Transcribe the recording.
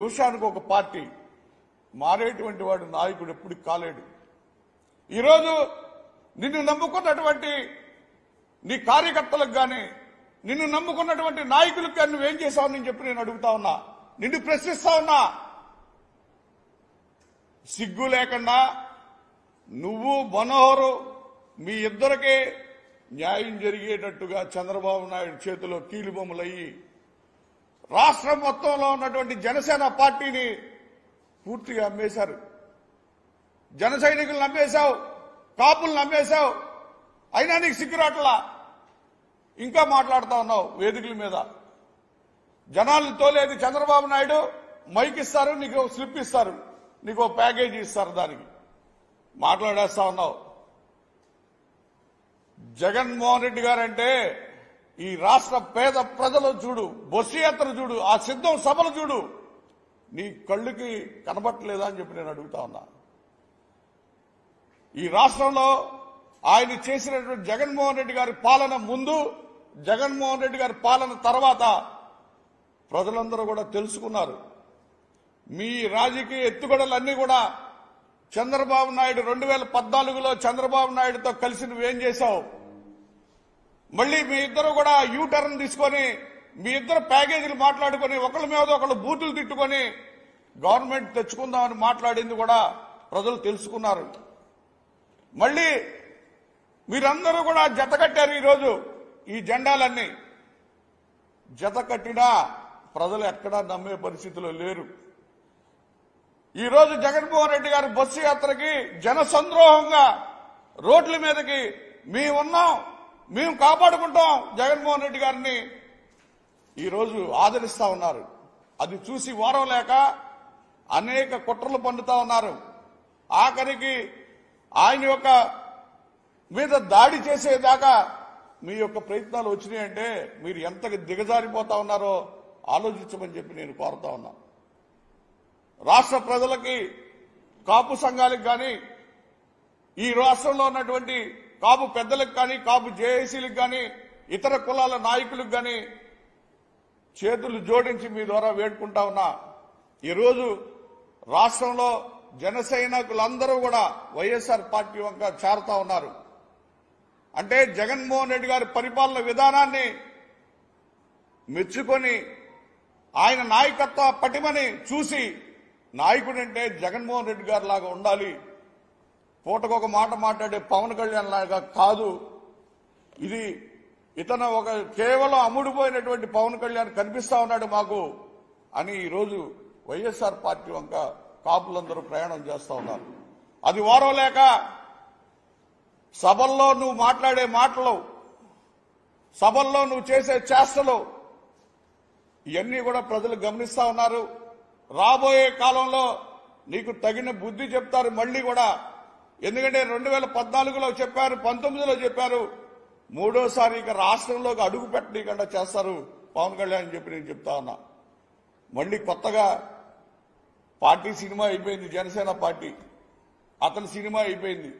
నిమిషానికి ఒక పార్టీ మారేటువంటి వాడు నాయకుడు ఎప్పుడు కాలేడు. ఈరోజు నిన్ను నమ్ముకున్నటువంటి నీ కార్యకర్తలకు కానీ నిన్ను నమ్ముకున్నటువంటి నాయకులకు కానీ నువ్వేం చేశావు నేను చెప్పి నేను అడుగుతా ఉన్నా, నిన్ను ప్రశ్నిస్తా ఉన్నా. సిగ్గు లేకుండా నువ్వు మనోహరు మీ ఇద్దరికే న్యాయం జరిగేటట్టుగా చంద్రబాబు నాయుడు చేతిలో కీలుబొమ్మలయ్యి రాష్ట్రం మొత్తంలో ఉన్నటువంటి జనసేన పార్టీని పూర్తిగా అమ్మేశారు. జన సైనికులను అమ్మేశావు, కాపులను అమ్మేశావు. అయినా నీకు సిగ్గురాట్లా ఇంకా మాట్లాడుతా ఉన్నావు వేదికల మీద. జనాలను తోలేది చంద్రబాబు నాయుడు. మైక్ ఇస్తారు, నీకు స్లిప్ ఇస్తారు, నీకు ప్యాకేజీ ఇస్తారు, దానికి మాట్లాడేస్తా ఉన్నావు. జగన్మోహన్ రెడ్డి గారంటే ఈ రాష్ట్ర పేద ప్రజలు చూడు, బొస్సు యాత్ర చూడు, ఆ సిద్ధం సభలు చూడు, నీ కళ్ళుకి కనబట్టలేదా అని చెప్పి నేను అడుగుతా ఉన్నా. ఈ రాష్ట్రంలో ఆయన చేసినటువంటి జగన్మోహన్ రెడ్డి గారి పాలన ముందు, జగన్మోహన్ రెడ్డి గారి పాలన తర్వాత ప్రజలందరూ కూడా తెలుసుకున్నారు. మీ రాజకీయ ఎత్తుగడలన్నీ కూడా చంద్రబాబు నాయుడు 2014లో చంద్రబాబు నాయుడుతో కలిసి నువ్వేం చేశావు? మళ్ళీ మీ ఇద్దరు కూడా యూటర్న్ తీసుకొని మీ ఇద్దరు ప్యాకేజీలు మాట్లాడుకొని ఒకళ్ళ మీద ఒకళ్ళు బూతులు తిట్టుకొని గవర్నమెంట్ తెచ్చుకుందామని మాట్లాడింది కూడా ప్రజలు తెలుసుకున్నారు. మళ్ళీ మీరందరూ కూడా జత కట్టారు. ఈరోజు ఈ జెండాలన్నీ జత కట్టినా ప్రజలు ఎక్కడా నమ్మే పరిస్థితిలో లేరు. ఈరోజు జగన్మోహన్ రెడ్డి గారి బస్సు యాత్రకి జన సంద్రోహంగా రోడ్ల మీదకి మేమున్నాం, మేము కాపాడుకుంటాం జగన్మోహన్ రెడ్డి గారిని ఈరోజు ఆదరిస్తా ఉన్నారు. అది చూసి వారం లేక అనేక కుట్రలు పన్నుతా ఉన్నారు. ఆఖరికి ఆయన యొక్క మీద దాడి చేసేదాకా మీ యొక్క ప్రయత్నాలు వచ్చినాయంటే మీరు ఎంతగా దిగజారిపోతా ఉన్నారో ఆలోచించమని చెప్పి నేను కోరుతా ఉన్నా. రాష్ట్ర ప్రజలకి, కాపు సంఘాలకు కానీ, ఈ రాష్ట్రంలో ఉన్నటువంటి కాపు పెద్దలకు కానీ, కాపు జేఏసీలకు కానీ, ఇతర కులాల నాయకులకు కానీ చేతులు జోడించి మీ ద్వారా వేడుకుంటా ఉన్నా. ఈరోజు రాష్ట్రంలో జన సైనికులందరూ కూడా వైఎస్ఆర్ పార్టీ వంక చేరుతా ఉన్నారు. అంటే జగన్మోహన్ రెడ్డి గారి పరిపాలన విధానాన్ని మెచ్చుకొని ఆయన నాయకత్వ పటిమని చూసి నాయకుడంటే జగన్మోహన్ రెడ్డి గారి లాగా ఉండాలి, పూటకొక మాట మాట్లాడే పవన్ కళ్యాణ్ లాగా కాదు, ఇది ఇతను ఒక కేవలం అమ్ముడుపోయినటువంటి పవన్ కళ్యాణ్ కనిపిస్తా ఉన్నాడు మాకు అని ఈరోజు వైఎస్ఆర్ పార్టీ వంక కాపులందరూ ప్రయాణం చేస్తా ఉన్నారు. అది వారం లేక సభల్లో నువ్వు మాట్లాడే మాటలు, సభల్లో నువ్వు చేసే చేష్టలు ఇవన్నీ కూడా ప్రజలు గమనిస్తా ఉన్నారు. రాబోయే కాలంలో నీకు తగిన బుద్ధి చెప్తారు మళ్ళీ కూడా. ఎందుకంటే 2014లో చెప్పారు, 19లో చెప్పారు, మూడోసారి ఇక రాష్ట్రంలోకి అడుగు పెట్టనీయకుండా చేస్తారు పవన్ కళ్యాణ్ అని చెప్పి నేను చెప్తా ఉన్నా. మళ్ళీ కొత్తగా పార్టీ సినిమా అయిపోయింది, జనసేన పార్టీ అతని సినిమా అయిపోయింది.